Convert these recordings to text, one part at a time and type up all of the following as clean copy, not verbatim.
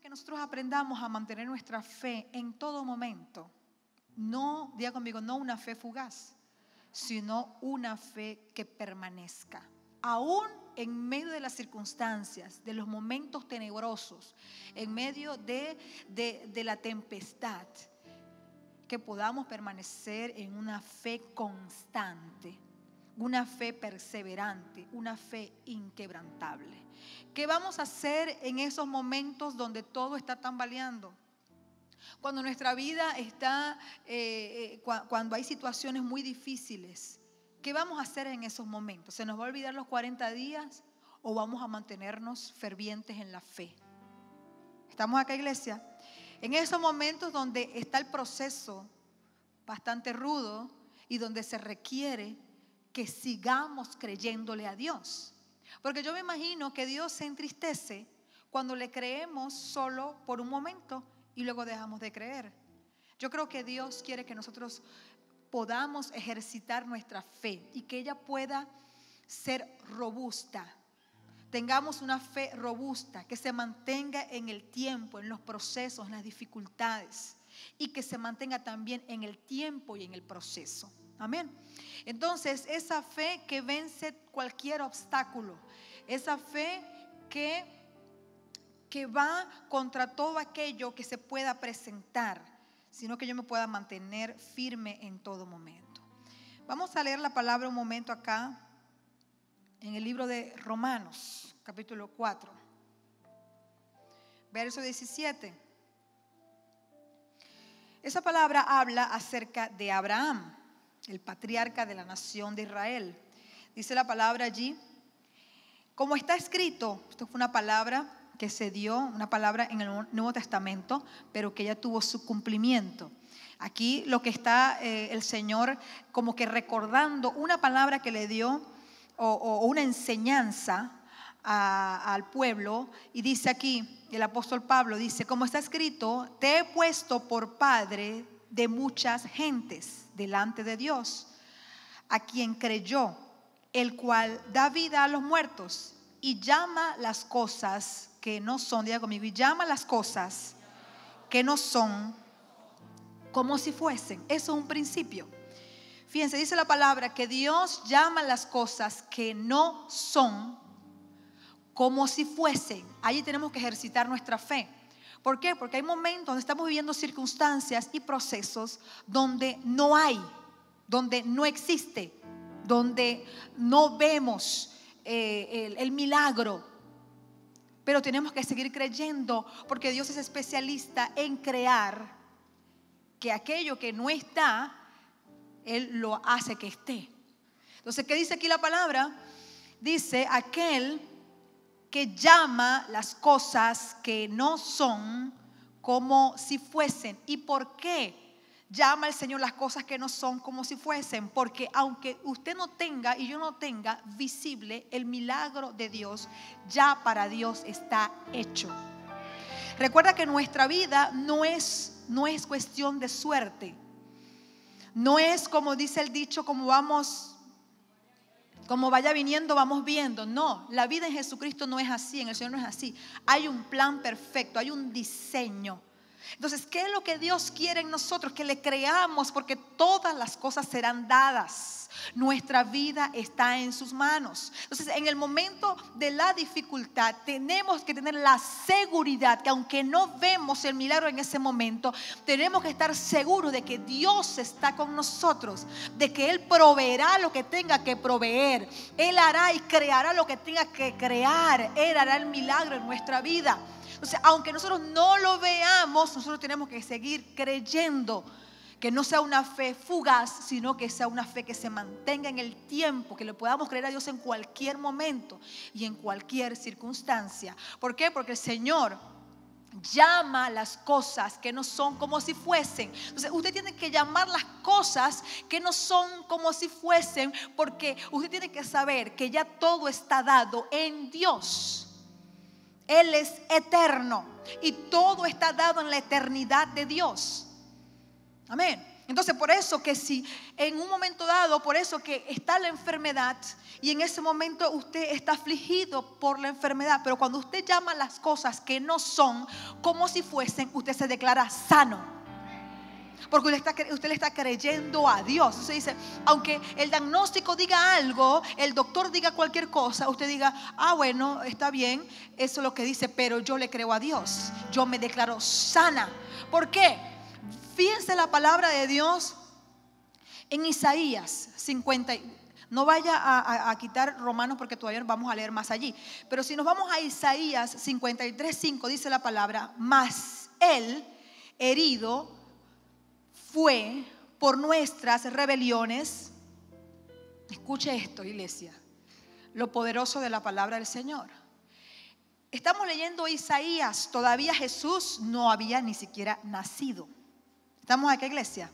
que nosotros aprendamos a mantener nuestra fe en todo momento. No, diga conmigo, no una fe fugaz, sino una fe que permanezca. Aún en medio de las circunstancias, de los momentos tenebrosos, en medio de la tempestad, que podamos permanecer en una fe constante, una fe perseverante, una fe inquebrantable. ¿Qué vamos a hacer en esos momentos donde todo está tambaleando? Cuando nuestra vida está, cuando hay situaciones muy difíciles, ¿qué vamos a hacer en esos momentos? ¿Se nos va a olvidar los 40 días o vamos a mantenernos fervientes en la fe? ¿Estamos acá, iglesia? En esos momentos donde está el proceso bastante rudo y donde se requiere que sigamos creyéndole a Dios. Porque yo me imagino que Dios se entristece cuando le creemos solo por un momento y luego dejamos de creer. Yo creo que Dios quiere que nosotros podamos ejercitar nuestra fe y que ella pueda ser robusta. Tengamos una fe robusta, que se mantenga en el tiempo, en los procesos, en las dificultades, y que se mantenga también en el tiempo y en el proceso. Amén. Entonces, esa fe que vence cualquier obstáculo, esa fe que va contra todo aquello que se pueda presentar, sino que yo me pueda mantener firme en todo momento. Vamos a leer la palabra un momento acá en el libro de Romanos, capítulo 4, verso 17. Esa palabra habla acerca de Abraham, el patriarca de la nación de Israel. Dice la palabra allí, como está escrito, esto fue una palabra que se dio, una palabra en el Nuevo Testamento, pero que ya tuvo su cumplimiento. Aquí lo que está el Señor como que recordando una palabra que le dio o una enseñanza al pueblo, y dice aquí, el apóstol Pablo dice, como está escrito, te he puesto por padre de muchas gentes delante de Dios, a quien creyó, el cual da vida a los muertos y llama las cosas que no son, diga conmigo, y llama las cosas que no son como si fuesen. Eso es un principio. Fíjense, dice la palabra que Dios llama las cosas que no son como si fuesen. Allí tenemos que ejercitar nuestra fe. ¿Por qué? Porque hay momentos donde estamos viviendo circunstancias y procesos donde no hay, donde no existe, donde no vemos el milagro. Pero tenemos que seguir creyendo, porque Dios es especialista en crear que aquello que no está, Él lo hace que esté. Entonces, ¿qué dice aquí la palabra? Dice, aquel que llama las cosas que no son como si fuesen. ¿Y por qué llama el Señor las cosas que no son como si fuesen? Porque aunque usted no tenga y yo no tenga visible el milagro de Dios, ya para Dios está hecho. Recuerda que nuestra vida no es cuestión de suerte. No es como dice el dicho, como vaya viniendo, vamos viendo. No, la vida en Jesucristo no es así, en el Señor no es así. Hay un plan perfecto, hay un diseño. Entonces, ¿qué es lo que Dios quiere en nosotros? Que le creamos, porque todas las cosas serán dadas. Nuestra vida está en sus manos. Entonces, en el momento de la dificultad, tenemos que tener la seguridad que aunque no vemos el milagro en ese momento, tenemos que estar seguros de que Dios está con nosotros, de que Él proveerá lo que tenga que proveer. Él hará y creará lo que tenga que crear. Él hará el milagro en nuestra vida. Entonces, aunque nosotros no lo veamos, nosotros tenemos que seguir creyendo. Que no sea una fe fugaz, sino que sea una fe que se mantenga en el tiempo, que le podamos creer a Dios en cualquier momento y en cualquier circunstancia. ¿Por qué? Porque el Señor llama las cosas que no son como si fuesen. Entonces usted tiene que llamar las cosas que no son como si fuesen, porque usted tiene que saber que ya todo está dado en Dios. Él es eterno y todo está dado en la eternidad de Dios. Amén. Entonces, por eso que si en un momento dado, por eso que está la enfermedad y en ese momento usted está afligido por la enfermedad, pero cuando usted llama las cosas que no son como si fuesen, usted se declara sano. Porque usted le está creyendo a Dios. Usted dice, aunque el diagnóstico diga algo, el doctor diga cualquier cosa, usted diga, bueno, está bien, eso es lo que dice, pero yo le creo a Dios. Yo me declaro sana. ¿Por qué? Fíjense la palabra de Dios en Isaías 50. No vaya a quitar Romanos porque todavía vamos a leer más allí. Pero si nos vamos a Isaías 53:5, dice la palabra, mas él herido fue por nuestras rebeliones. Escuche esto, iglesia, lo poderoso de la palabra del Señor. Estamos leyendo Isaías, todavía Jesús no había ni siquiera nacido. ¿Estamos aquí, iglesia?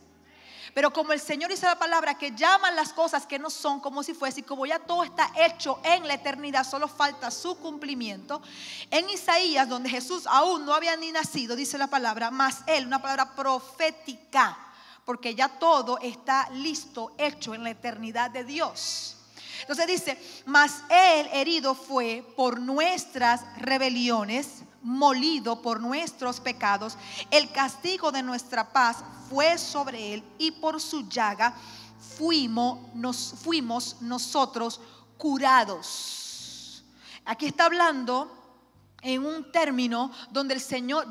Pero como el Señor dice la palabra que llaman las cosas que no son como si fuese, y como ya todo está hecho en la eternidad, solo falta su cumplimiento. En Isaías, donde Jesús aún no había ni nacido, dice la palabra, mas él, una palabra profética, porque ya todo está listo, hecho en la eternidad de Dios. Entonces dice, mas él herido fue por nuestras rebeliones, molido por nuestros pecados, el castigo de nuestra paz fue sobre él, y por su llaga fuimos nosotros curados. Aquí está hablando en un término donde el Señor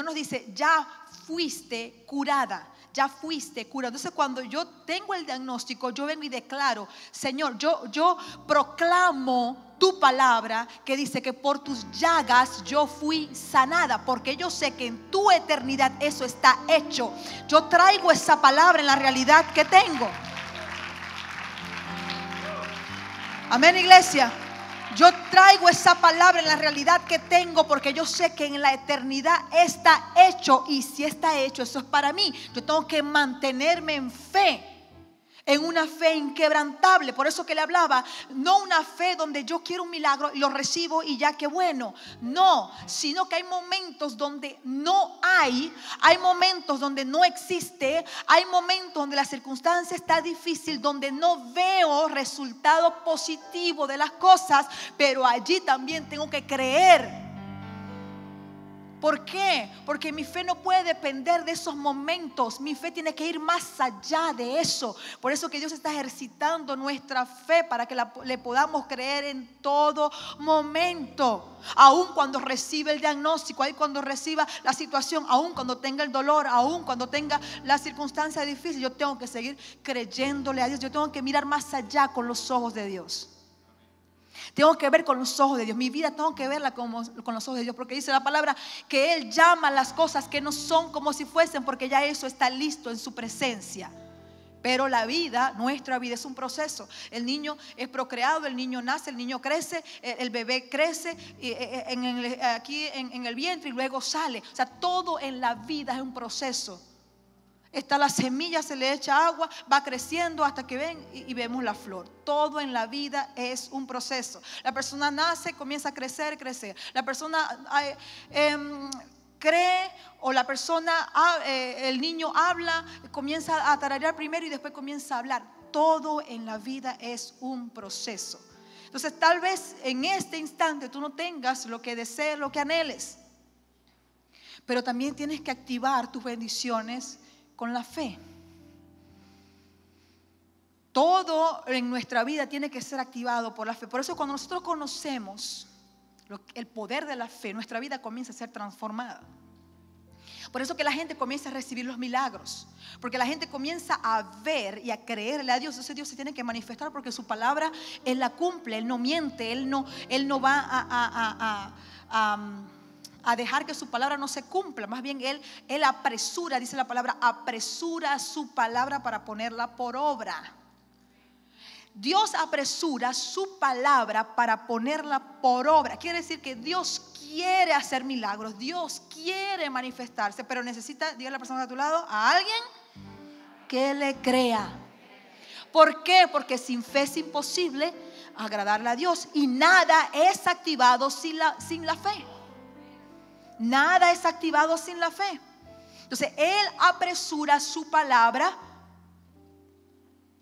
nos dice, ya fuiste curada. Ya fuiste curado. Entonces cuando yo tengo el diagnóstico, yo vengo y declaro, Señor, yo proclamo tu palabra que dice que por tus llagas yo fui sanada, porque yo sé que en tu eternidad eso está hecho. Yo traigo esa palabra en la realidad que tengo. Amén, iglesia. Yo traigo esa palabra en la realidad que tengo, porque yo sé que en la eternidad está hecho. Y si está hecho, eso es para mí. Yo tengo que mantenerme en fe, en una fe inquebrantable. Por eso que le hablaba, no una fe donde yo quiero un milagro y lo recibo y ya, qué bueno. No, sino que hay momentos donde no hay momentos donde no existe, hay momentos donde la circunstancia está difícil, donde no veo resultado positivo de las cosas, pero allí también tengo que creer. ¿Por qué? Porque mi fe no puede depender de esos momentos. Mi fe tiene que ir más allá de eso. Por eso que Dios está ejercitando nuestra fe para que le podamos creer en todo momento. Aun cuando reciba el diagnóstico, aun cuando reciba la situación, aun cuando tenga el dolor, aun cuando tenga la circunstancia difícil, yo tengo que seguir creyéndole a Dios. Yo tengo que mirar más allá con los ojos de Dios. Tengo que ver con los ojos de Dios. Mi vida tengo que verla con los ojos de Dios, porque dice la palabra que Él llama las cosas que no son como si fuesen, porque ya eso está listo en su presencia. Pero la vida, nuestra vida es un proceso. El niño es procreado, el niño nace, el niño crece, el bebé crece aquí en el vientre y luego sale. O sea, todo en la vida es un proceso. Está la semilla, se le echa agua, va creciendo hasta que ven y vemos la flor. Todo en la vida es un proceso. La persona nace, comienza a crecer. La persona cree, o la persona, el niño habla, comienza a tararear primero y después comienza a hablar. Todo en la vida es un proceso. Entonces tal vez en este instante tú no tengas lo que desees, lo que anheles, pero también tienes que activar tus bendiciones con la fe. Todo en nuestra vida tiene que ser activado por la fe. Por eso cuando nosotros conocemos el poder de la fe, nuestra vida comienza a ser transformada. Por eso que la gente comienza a recibir los milagros, porque la gente comienza a ver y a creerle a Dios. Entonces Dios se tiene que manifestar, porque su palabra Él la cumple, Él no miente, Él no va a dejar que su palabra no se cumpla. Más bien Él apresura, dice la palabra, apresura su palabra para ponerla por obra. Dios apresura su palabra para ponerla por obra. Quiere decir que Dios quiere hacer milagros, Dios quiere manifestarse, pero necesita, dígale a la persona de tu lado, a alguien que le crea. ¿Por qué? Porque sin fe es imposible agradarle a Dios, y nada es activado sin la fe. Nada es activado sin la fe. Entonces Él apresura su palabra.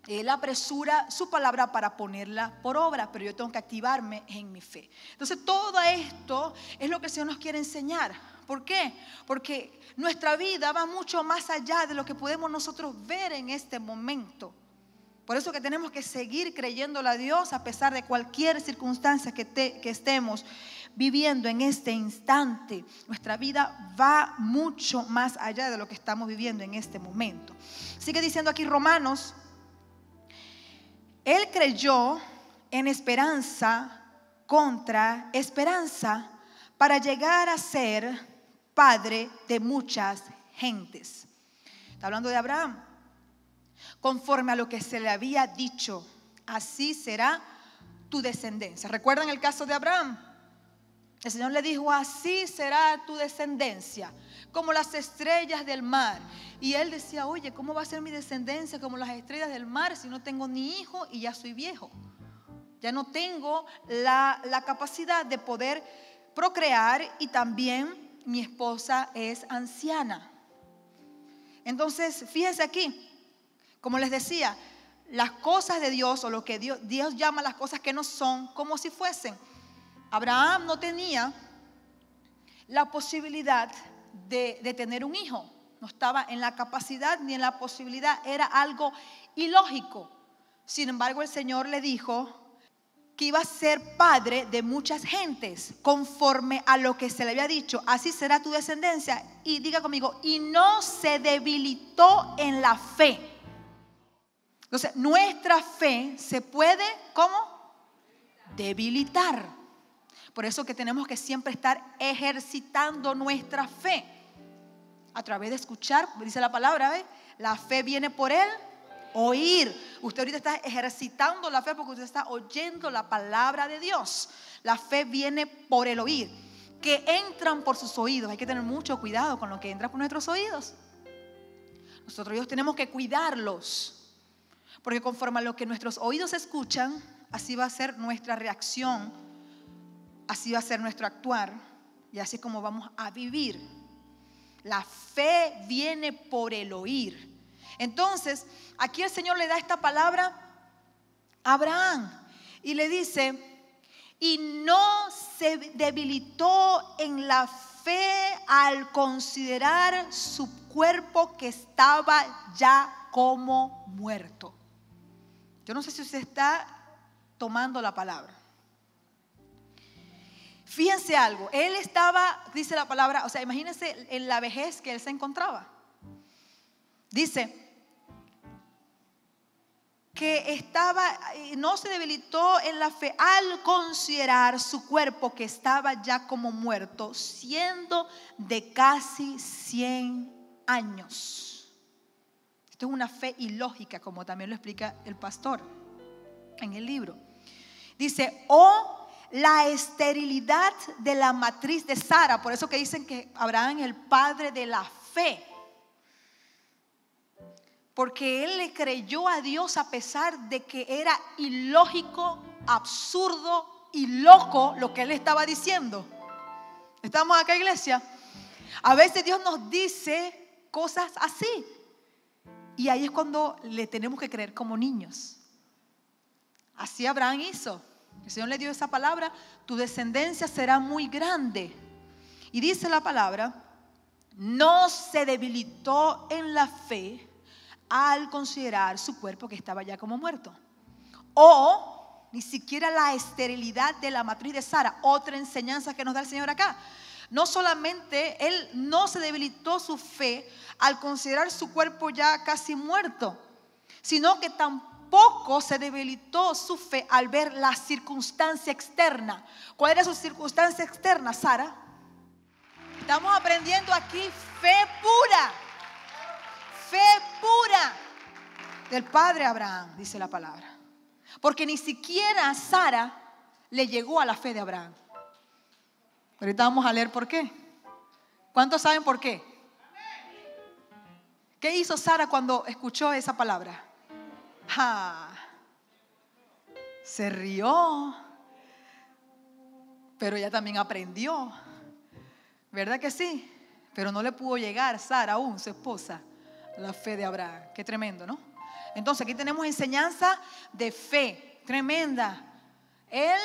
Él apresura su palabra para ponerla por obra, pero yo tengo que activarme en mi fe. Entonces todo esto es lo que el Señor nos quiere enseñar. ¿Por qué? Porque nuestra vida va mucho más allá de lo que podemos nosotros ver en este momento. Por eso que tenemos que seguir creyéndole a Dios a pesar de cualquier circunstancia que estemos viviendo en este instante. Nuestra vida va mucho más allá de lo que estamos viviendo en este momento. Sigue diciendo aquí Romanos. Él creyó en esperanza contra esperanza para llegar a ser padre de muchas gentes. Está hablando de Abraham. Conforme a lo que se le había dicho, así será tu descendencia. ¿Recuerdan el caso de Abraham? El Señor le dijo, así será tu descendencia, como las estrellas del mar. Y él decía, oye, ¿cómo va a ser mi descendencia como las estrellas del mar si no tengo ni hijo y ya soy viejo? Ya no tengo la capacidad de poder procrear y también mi esposa es anciana. Entonces, fíjense aquí, como les decía, las cosas de Dios o lo que Dios llama las cosas que no son como si fuesen. Abraham no tenía la posibilidad de tener un hijo. No estaba en la capacidad ni en la posibilidad. Era algo ilógico. Sin embargo, el Señor le dijo que iba a ser padre de muchas gentes, conforme a lo que se le había dicho. Así será tu descendencia. Y diga conmigo, y no se debilitó en la fe. Entonces, nuestra fe se puede, ¿cómo? Debilitar. Por eso que tenemos que siempre estar ejercitando nuestra fe. A través de escuchar, dice la palabra, ¿ve? La fe viene por el oír. Usted ahorita está ejercitando la fe porque usted está oyendo la palabra de Dios. La fe viene por el oír. Que entran por sus oídos. Hay que tener mucho cuidado con lo que entra por nuestros oídos. Nosotros tenemos que cuidarlos. Porque conforme a lo que nuestros oídos escuchan, así va a ser nuestra reacción. Así va a ser nuestro actuar y así es como vamos a vivir. La fe viene por el oír. Entonces, aquí el Señor le da esta palabra a Abraham y le dice, y no se debilitó en la fe al considerar su cuerpo que estaba ya como muerto. Yo no sé si usted está tomando la palabra. Fíjense algo, él estaba, dice la palabra, o sea, imagínense en la vejez que él se encontraba. Dice que estaba, no se debilitó en la fe al considerar su cuerpo que estaba ya como muerto, siendo de casi 100 años. Esto es una fe ilógica, como también lo explica el pastor en el libro. Dice, la esterilidad de la matriz de Sara. Por eso que dicen que Abraham es el padre de la fe, porque él le creyó a Dios a pesar de que era ilógico, absurdo y loco lo que él estaba diciendo. ¿Estamos acá, iglesia? A veces Dios nos dice cosas así y ahí es cuando le tenemos que creer como niños. Así Abraham hizo. El Señor le dio esa palabra, tu descendencia será muy grande. Y dice la palabra, no se debilitó en la fe al considerar su cuerpo que estaba ya como muerto. O ni siquiera la esterilidad de la matriz de Sara. Otra enseñanza que nos da el Señor acá. No solamente él no se debilitó su fe al considerar su cuerpo ya casi muerto, sino que tampoco se debilitó su fe al ver la circunstancia externa. ¿Cuál era su circunstancia externa, Sara? Estamos aprendiendo aquí fe pura. Fe pura del padre Abraham, dice la palabra. Porque ni siquiera Sara le llegó a la fe de Abraham. Ahorita vamos a leer por qué. ¿Cuántos saben por qué? ¿Qué hizo Sara cuando escuchó esa palabra? Se rió, pero ella también aprendió. ¿Verdad que sí? pero no le pudo llegar Sara aún, su esposa, la fe de Abraham. Qué tremendo, ¿no? Entonces aquí tenemos enseñanza de fe tremenda. Él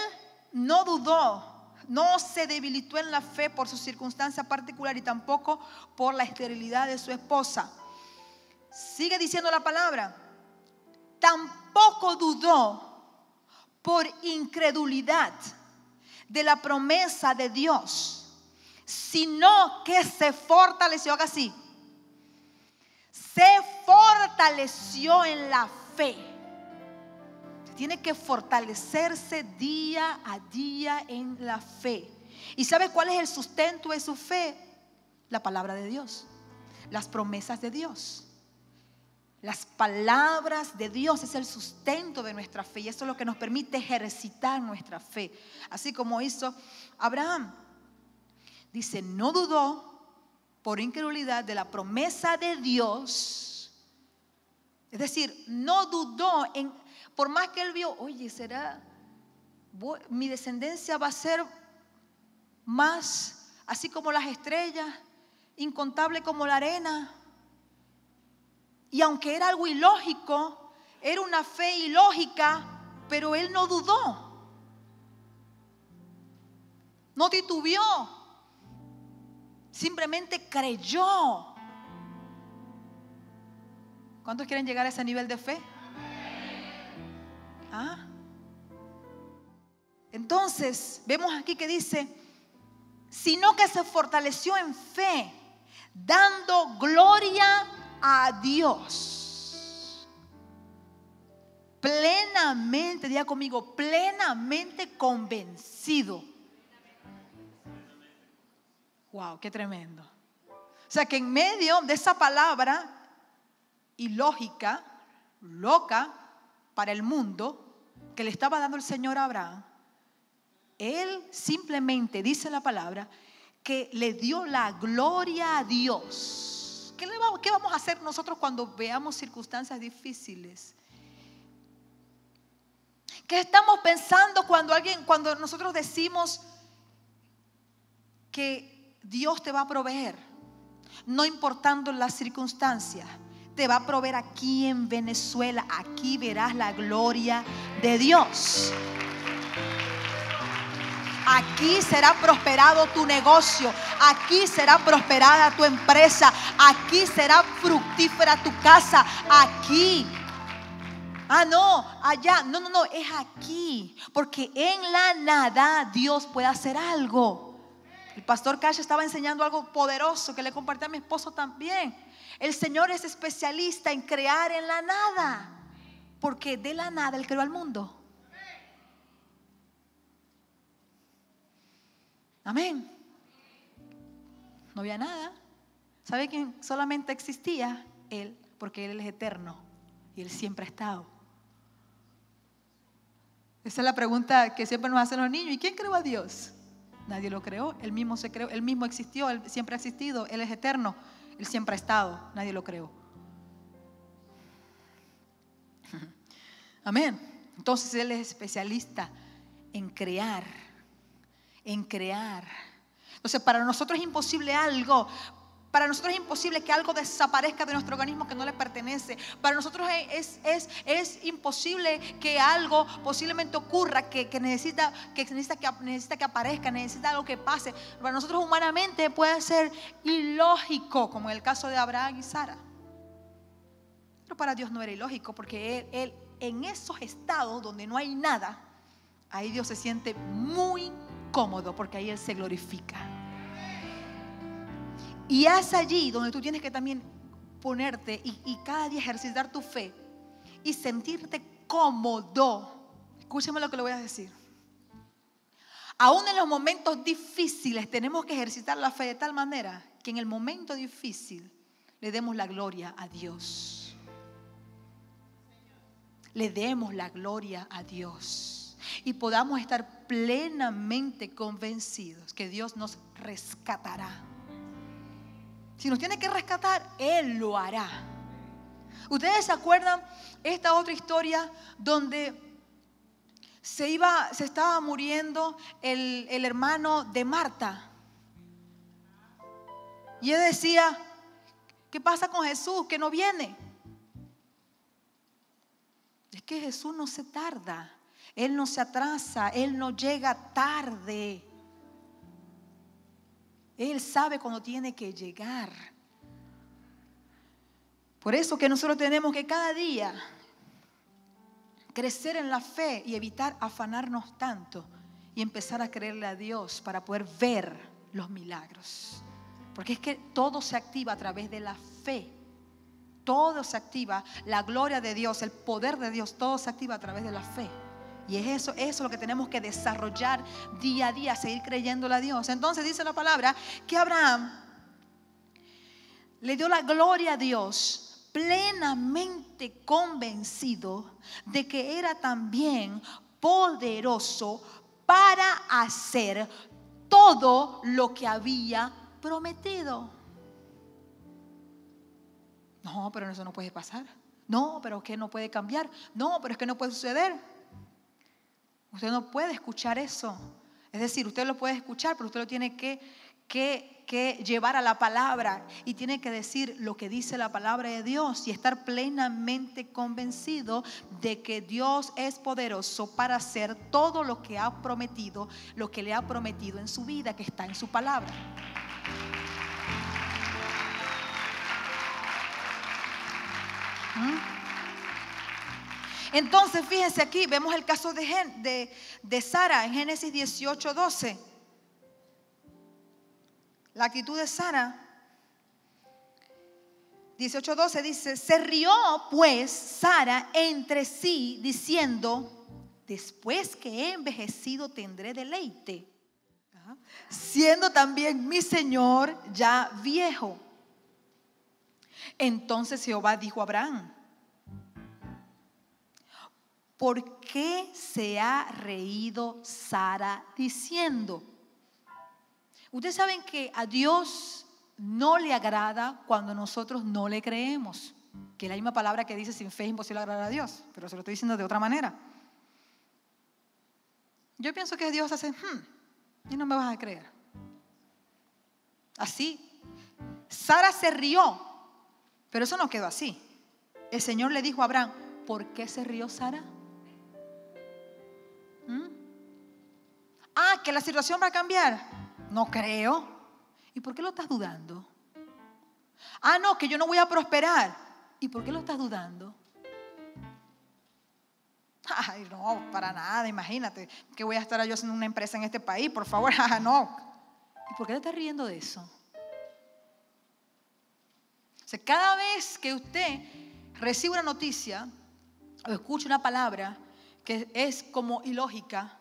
no dudó, no se debilitó en la fe por su circunstancia particular y tampoco por la esterilidad de su esposa. Sigue diciendo la palabra. Tampoco dudó por incredulidad de la promesa de Dios, sino que se fortaleció. Haga así. Se fortaleció en la fe. Tiene que fortalecerse día a día en la fe. ¿Y sabe cuál es el sustento de su fe? La palabra de Dios, las promesas de Dios. Las palabras de Dios es el sustento de nuestra fe y eso es lo que nos permite ejercitar nuestra fe. Así como hizo Abraham. Dice, no dudó por incredulidad de la promesa de Dios. Es decir, no dudó por más que él vio, oye, mi descendencia va a ser más así como las estrellas, incontable como la arena. Y aunque era algo ilógico, era una fe ilógica, pero él no dudó. No titubeó. Simplemente creyó. ¿Cuántos quieren llegar a ese nivel de fe? ¿Ah? Entonces, vemos aquí que dice, sino que se fortaleció en fe, dando gloria a Dios. Plenamente, diga conmigo, plenamente convencido. Wow, qué tremendo. O sea que en medio de esa palabra ilógica, loca para el mundo que le estaba dando el Señor a Abraham, él simplemente dice la palabra que le dio la gloria a Dios. ¿Qué vamos a hacer nosotros cuando veamos circunstancias difíciles? ¿Qué estamos pensando cuando nosotros decimos que Dios te va a proveer? No importando las circunstancias, te va a proveer aquí en Venezuela. Aquí verás la gloria de Dios. Aquí será prosperado tu negocio. Aquí será prosperada tu empresa. Aquí será fructífera tu casa. Aquí. No, allá. No, es aquí. Porque en la nada Dios puede hacer algo. El pastor Cash estaba enseñando algo poderoso que le compartí a mi esposo también. El Señor es especialista en crear en la nada. Porque de la nada Él creó al mundo. Amén. No había nada. ¿Sabe quién solamente existía? Él, porque Él es eterno y Él siempre ha estado. Esa es la pregunta que siempre nos hacen los niños. ¿Y quién creó a Dios? Nadie lo creó. Él mismo se creó. Él mismo existió. Él siempre ha existido. Él es eterno. Él siempre ha estado. Nadie lo creó. Amén. Entonces Él es especialista en crear. En crear. Entonces para nosotros es imposible algo. Para nosotros es imposible que algo desaparezca de nuestro organismo que no le pertenece. Para nosotros es imposible que algo posiblemente ocurra que necesita que aparezca, necesita algo que pase. Para nosotros humanamente puede ser ilógico, como en el caso de Abraham y Sara. Pero para Dios no era ilógico, porque Él en esos estados donde no hay nada, ahí Dios se siente muy cómodo, porque ahí Él se glorifica. Y es allí donde tú tienes que también ponerte y cada día ejercitar tu fe y sentirte cómodo. Escúcheme lo que le voy a decir. Aún en los momentos difíciles tenemos que ejercitar la fe de tal manera que en el momento difícil le demos la gloria a Dios. Le demos la gloria a Dios. Y podamos estar plenamente convencidos que Dios nos rescatará. Si nos tiene que rescatar, Él lo hará. ¿Ustedes se acuerdan esta otra historia donde se estaba muriendo el hermano de Marta? Y ella decía, ¿qué pasa con Jesús que no viene? Es que Jesús no se tarda, Él no se atrasa, Él no llega tarde. Él sabe cuando tiene que llegar. Por eso que nosotros tenemos que cada día crecer en la fe y evitar afanarnos tanto y empezar a creerle a Dios para poder ver los milagros. Porque es que todo se activa a través de la fe. Todo se activa, la gloria de Dios, el poder de Dios, todo se activa a través de la fe. Y es eso lo que tenemos que desarrollar día a día, seguir creyéndole a Dios. Entonces dice la palabra que Abraham le dio la gloria a Dios, plenamente convencido de que era también poderoso para hacer todo lo que había prometido. No, pero eso no puede pasar. No, pero es que no puede cambiar. No, pero es que no puede suceder. Usted no puede escuchar eso. Es decir, usted lo puede escuchar, pero usted lo tiene que llevar a la palabra y tiene que decir lo que dice la palabra de Dios y estar plenamente convencido de que Dios es poderoso para hacer todo lo que ha prometido, lo que le ha prometido en su vida, que está en su palabra. Entonces fíjense aquí, vemos el caso de Sara en Génesis 18:12. La actitud de Sara, 18:12 dice: se rió pues Sara entre sí diciendo: después que he envejecido tendré deleite, siendo también mi Señor ya viejo. Entonces Jehová dijo a Abraham: ¿por qué se ha reído Sara diciendo? Ustedes saben que a Dios no le agrada cuando nosotros no le creemos, que es la misma palabra que dice: sin fe es imposible agradar a Dios, pero se lo estoy diciendo de otra manera. Yo pienso que Dios hace y no me vas a creer. Así Sara se rió, pero eso no quedó así. El Señor le dijo a Abraham: ¿por qué se rió Sara? ¿Que la situación va a cambiar? No creo. ¿Y por qué lo estás dudando? No, que yo no voy a prosperar. ¿Y por qué lo estás dudando? Ay, no, para nada, imagínate que voy a estar yo haciendo una empresa en este país, por favor. No. ¿Y por qué te estás riendo de eso? O sea, cada vez que usted recibe una noticia o escucha una palabra que es como ilógica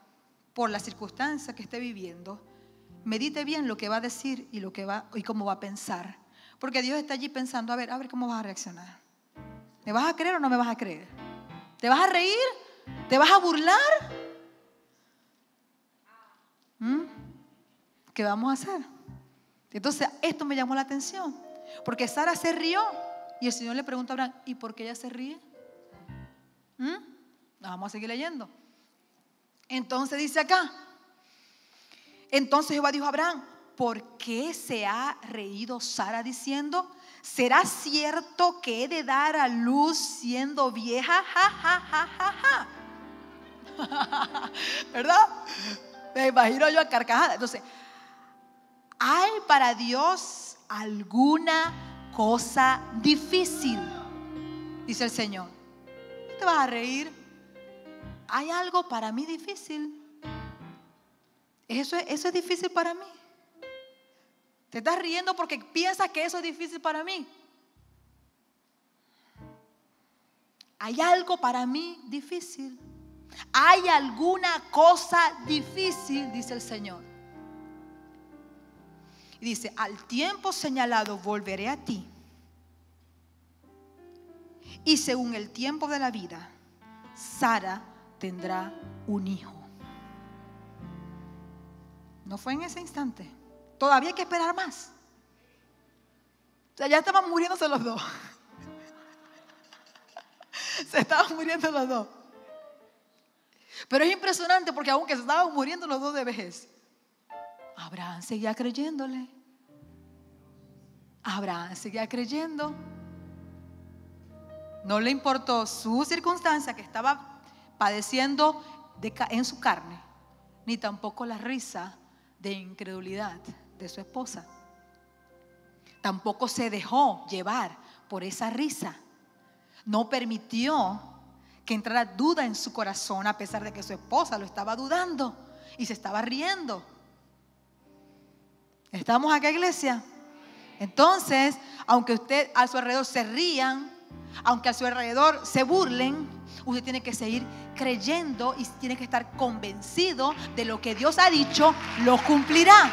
por la circunstancia que esté viviendo, medite bien lo que va a decir y cómo va a pensar, porque Dios está allí pensando: a ver cómo vas a reaccionar. ¿Me vas a creer o no me vas a creer? ¿Te vas a reír? ¿Te vas a burlar? ¿Qué vamos a hacer? Entonces esto me llamó la atención, porque Sara se rió y el Señor le pregunta a Abraham: ¿y por qué ella se ríe? Vamos a seguir leyendo. Entonces dice acá: entonces Jehová dijo a Abraham: ¿por qué se ha reído Sara diciendo: ¿será cierto que he de dar a luz siendo vieja? ¿Verdad? Me imagino yo a carcajada. Entonces, ¿hay para Dios alguna cosa difícil? Dice el Señor. ¿No te vas a reír? ¿Hay algo para mí difícil? ¿Eso es difícil para mí? ¿Te estás riendo porque piensas que eso es difícil para mí? ¿Hay algo para mí difícil? ¿Hay alguna cosa difícil? Dice el Señor. Y dice: al tiempo señalado volveré a ti, y según el tiempo de la vida, Sara tendrá un hijo. No fue en ese instante. Todavía hay que esperar más. O sea, ya estaban muriéndose los dos. Se estaban muriendo los dos. Pero es impresionante porque aunque se estaban muriendo los dos de vejez, Abraham seguía creyéndole. Abraham seguía creyendo. No le importó su circunstancia que estaba padeciendo en su carne, ni tampoco la risa de incredulidad de su esposa. Tampoco se dejó llevar por esa risa. No permitió que entrara duda en su corazón, a pesar de que su esposa lo estaba dudando y se estaba riendo. ¿Estamos acá, iglesia? Entonces, aunque usted a su alrededor se rían, aunque a su alrededor se burlen, usted tiene que seguir creyendo y tiene que estar convencido de lo que Dios ha dicho, lo cumplirá.